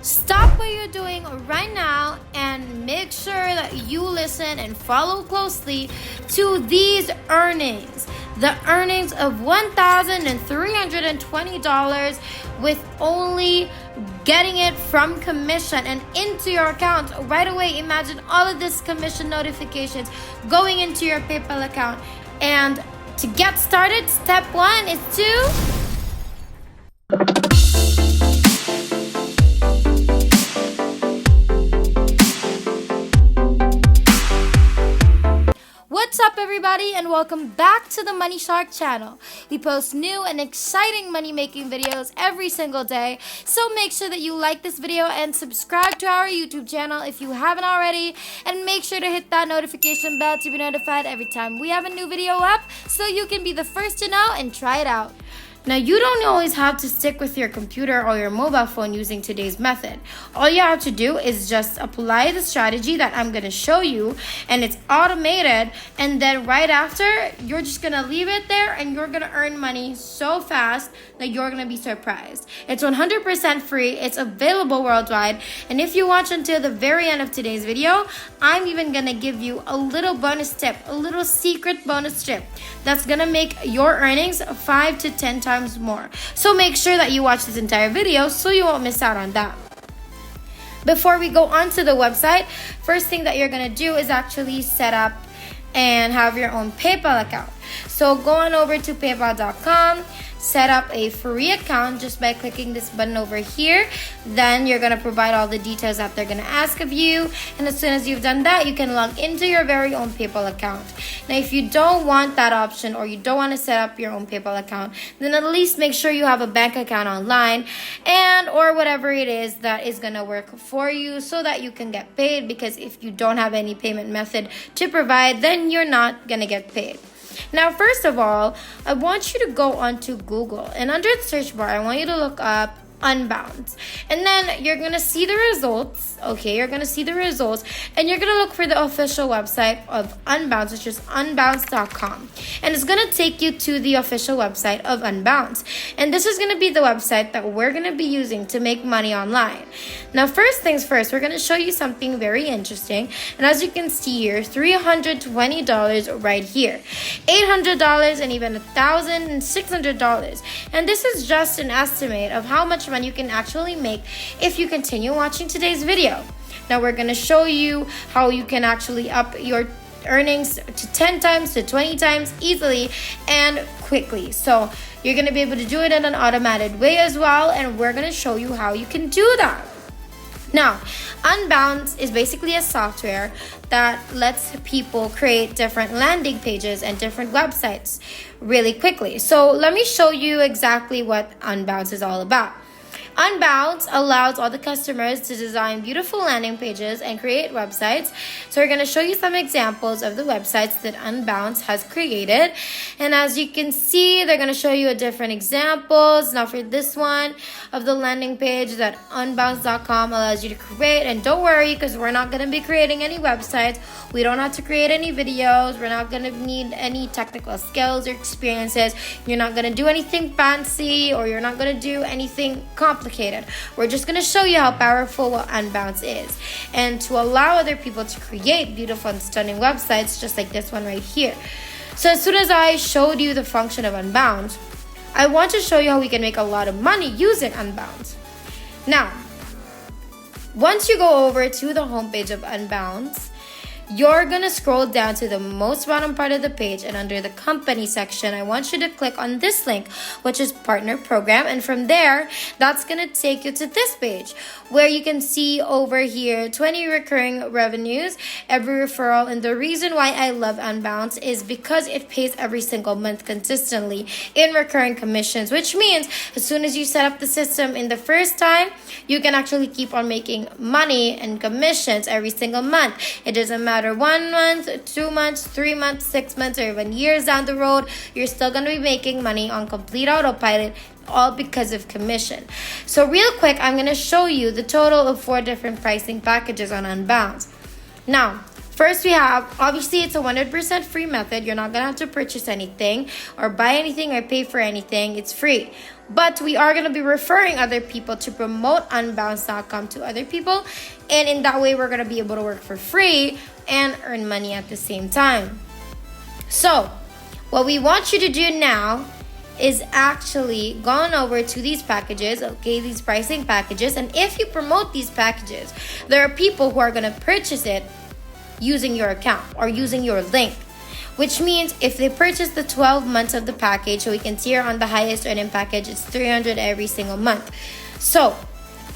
Stop what you're doing right now and make sure that you listen and follow closely to these earnings. The earnings of $1,320 with only getting it from commission and into your account right away. Imagine all of this commission notifications going into your PayPal account. And to get started, step one is to What's up, everybody, and welcome back to the Money Shark channel. We post new and exciting money-making videos every single day, so make sure that you like this video and subscribe to our YouTube channel if you haven't already, and make sure to hit that notification bell to be notified every time we have a new video up so you can be the first to know and try it out. Now, you don't always have to stick with your computer or your mobile phone using today's method. All you have to do is just apply the strategy that I'm going to show you, and it's automated, and then right after, you're just going to leave it there and you're going to earn money so fast that you're going to be surprised. It's 100% free, it's available worldwide, and if you watch until the very end of today's video, I'm even going to give you a little bonus tip, a little secret bonus tip that's going to make your earnings 5 to 10 times more. So make sure that you watch this entire video so you won't miss out on that. Before we go on to the website, first thing that you're going to do is actually set up and have your own PayPal account. So go on over to paypal.com, set up a free account just by clicking this button over here. Then you're going to provide all the details that they're going to ask of you, and as soon as you've done that, you can log into your very own PayPal account. Now, if you don't want that option or you don't want to set up your own PayPal account, then at least make sure you have a bank account online and or whatever it is that is going to work for you so that you can get paid, because if you don't have any payment method to provide, then you're not going to get paid. Now, first of all, I want you to go onto Google, and under the search bar, I want you to look up Unbounce, and then you're gonna see the results. Okay, you're gonna see the results, and you're gonna look for the official website of Unbounce, which is unbounce.com, and it's gonna take you to the official website of Unbounce, and this is gonna be the website that we're gonna be using to make money online. Now, first things first, we're gonna show you something very interesting, and as you can see here, $320 right here, $800, and even $1,600, and this is just an estimate of how much money you can actually make if you continue watching today's video. Now, we're going to show you how you can actually up your earnings to 10 times to 20 times easily and quickly. So you're going to be able to do it in an automated way as well, and we're going to show you how you can do that. Now, Unbounce is basically a software that lets people create different landing pages and different websites really quickly. So let me show you exactly what Unbounce is all about. Unbounce allows all the customers to design beautiful landing pages and create websites. So we're going to show you some examples of the websites that Unbounce has created. And as you can see, they're going to show you different examples. Now, for this one of the landing page that unbounce.com allows you to create, and don't worry, because we're not going to be creating any websites. We don't have to create any videos. We're not going to need any technical skills or experiences. You're not going to do anything fancy, or you're not going to do anything complicated. We're just going to show you how powerful what Unbounce is, and to allow other people to create beautiful and stunning websites just like this one right here. So as soon as I showed you the function of Unbounce, I want to show you how we can make a lot of money using Unbounce. Now, once you go over to the homepage of Unbounce, you're going to scroll down to the most bottom part of the page, and under the company section, I want you to click on this link, which is partner program, and from there, that's going to take you to this page where you can see over here 20 recurring revenues, every referral. And the reason why I love Unbounce is because it pays every single month consistently in recurring commissions, which means as soon as you set up the system in the first time, you can actually keep on making money and commissions every single month. It doesn't matter 1 month, 2 months, 3 months, 6 months, or even years down the road, you're still going to be making money on complete autopilot, all because of commission. So real quick, I'm going to show you the total of 4 different pricing packages on Unbounce. Now, First, we have, obviously, it's a 100% free method. You're not going to have to purchase anything or buy anything or pay for anything. It's free. But we are going to be referring other people to promote Unbounce.com to other people. And in that way, we're going to be able to work for free and earn money at the same time. So, what we want you to do now is actually go on over to these packages, okay, these pricing packages. And if you promote these packages, there are people who are going to purchase it using your account or using your link, which means if they purchase the 12 months of the package, so we can see here on the highest earning package, it's $300 every single month. So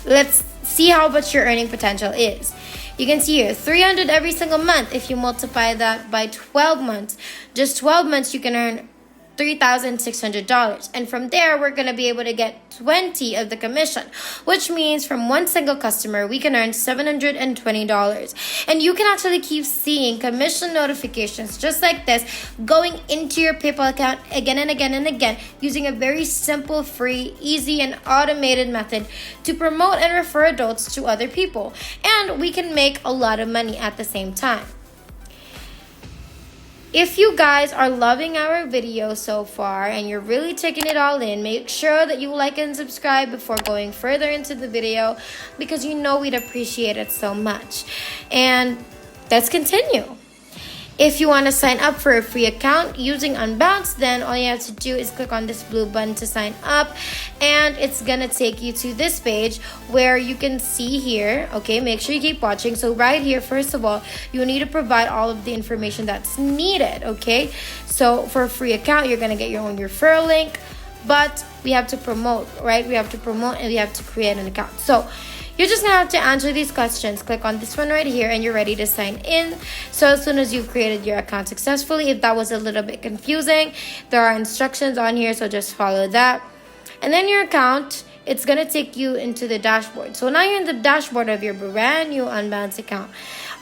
let's see how much your earning potential is. You can see here $300 every single month. If you multiply that by 12 months, just 12 months, you can earn $3,600. And from there, we're going to be able to get 20 of the commission, which means from one single customer, we can earn $720. And you can actually keep seeing commission notifications just like this going into your PayPal account again and again and again, using a very simple, free, easy, and automated method to promote and refer adults to other people. And we can make a lot of money at the same time. If you guys are loving our video so far and you're really taking it all in, make sure that you like and subscribe before going further into the video, because you know we'd appreciate it so much. And let's continue. If you want to sign up for a free account using Unbounce, then all you have to do is click on this blue button to sign up, and it's gonna take you to this page where you can see here, okay, make sure you keep watching. So right here, first of all, you need to provide all of the information that's needed, okay? So for a free account, you're gonna get your own referral link, but we have to promote, right? We have to promote and we have to create an account. So you're just going to have to answer these questions. Click on this one right here and you're ready to sign in. So as soon as you've created your account successfully, if that was a little bit confusing, there are instructions on here, so just follow that. And then your account, it's going to take you into the dashboard. So now you're in the dashboard of your brand new Unbounce account.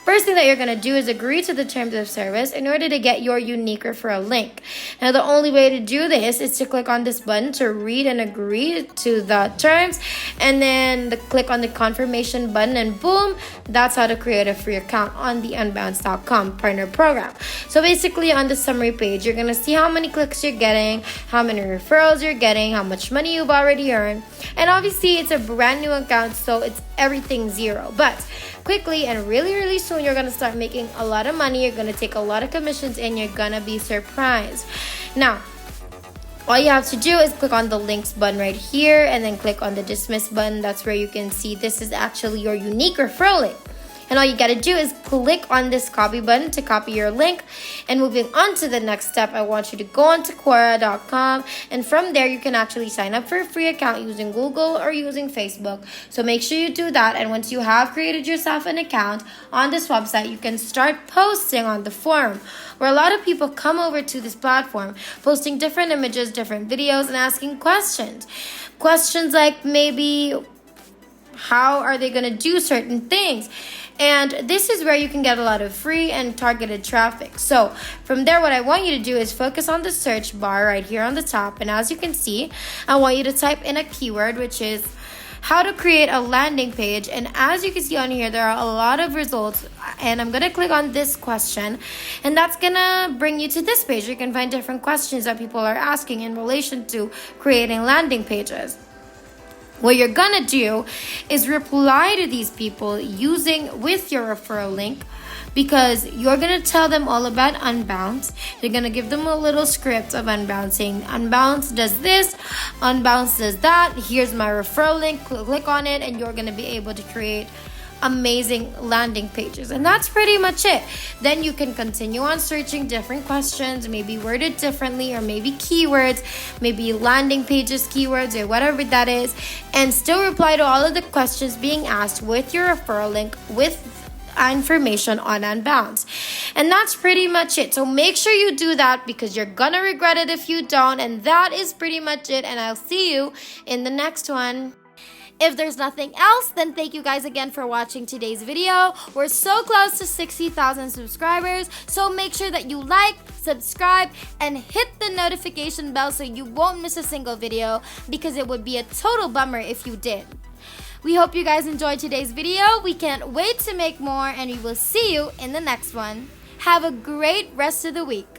First thing that you're going to do is agree to the terms of service in order to get your unique referral link. Now, the only way to do this is to click on this button to read and agree to the terms, and then click on the confirmation button, and boom, that's how to create a free account on the Unbounce.com partner program. So basically, on the summary page, you're going to see how many clicks you're getting, how many referrals you're getting, how much money you've already earned. And obviously, it's a brand new account, so it's everything zero. But quickly and really soon, you're going to start making a lot of money. You're going to take a lot of commissions and you're going to be surprised. Now, all you have to do is click on the links button right here and then click on the dismiss button. That's where you can see this is actually your unique referral link. And all you got to do is click on this copy button to copy your link. And moving on to the next step, I want you to go on to Quora.com. And from there, you can actually sign up for a free account using Google or using Facebook. So make sure you do that. And once you have created yourself an account on this website, you can start posting on the forum, where a lot of people come over to this platform, posting different images, different videos, and asking questions. Questions like maybe, how are they going to do certain things? And this is where you can get a lot of free and targeted traffic. So from there, what I want you to do is focus on the search bar right here on the top. And as you can see, I want you to type in a keyword, which is how to create a landing page. And as you can see on here, there are a lot of results. And I'm going to click on this question. And that's going to bring you to this page. You can find different questions that people are asking in relation to creating landing pages. What you're gonna do is reply to these people with your referral link, because you're gonna tell them all about Unbounce. You're gonna give them a little script of Unbounce, saying Unbounce does this, Unbounce does that, here's my referral link, click on it, and you're gonna be able to create amazing landing pages. And that's pretty much it. Then you can continue on searching different questions, maybe worded differently, or maybe keywords, maybe landing pages keywords, or whatever that is, and still reply to all of the questions being asked with your referral link with information on Unbounce. And that's pretty much it. So make sure you do that, because you're gonna regret it if you don't. And that is pretty much it, and I'll see you in the next one. If there's nothing else, then thank you guys again for watching today's video. We're so close to 60,000 subscribers, so make sure that you like, subscribe, and hit the notification bell so you won't miss a single video, because it would be a total bummer if you did. We hope you guys enjoyed today's video. We can't wait to make more, and we will see you in the next one. Have a great rest of the week.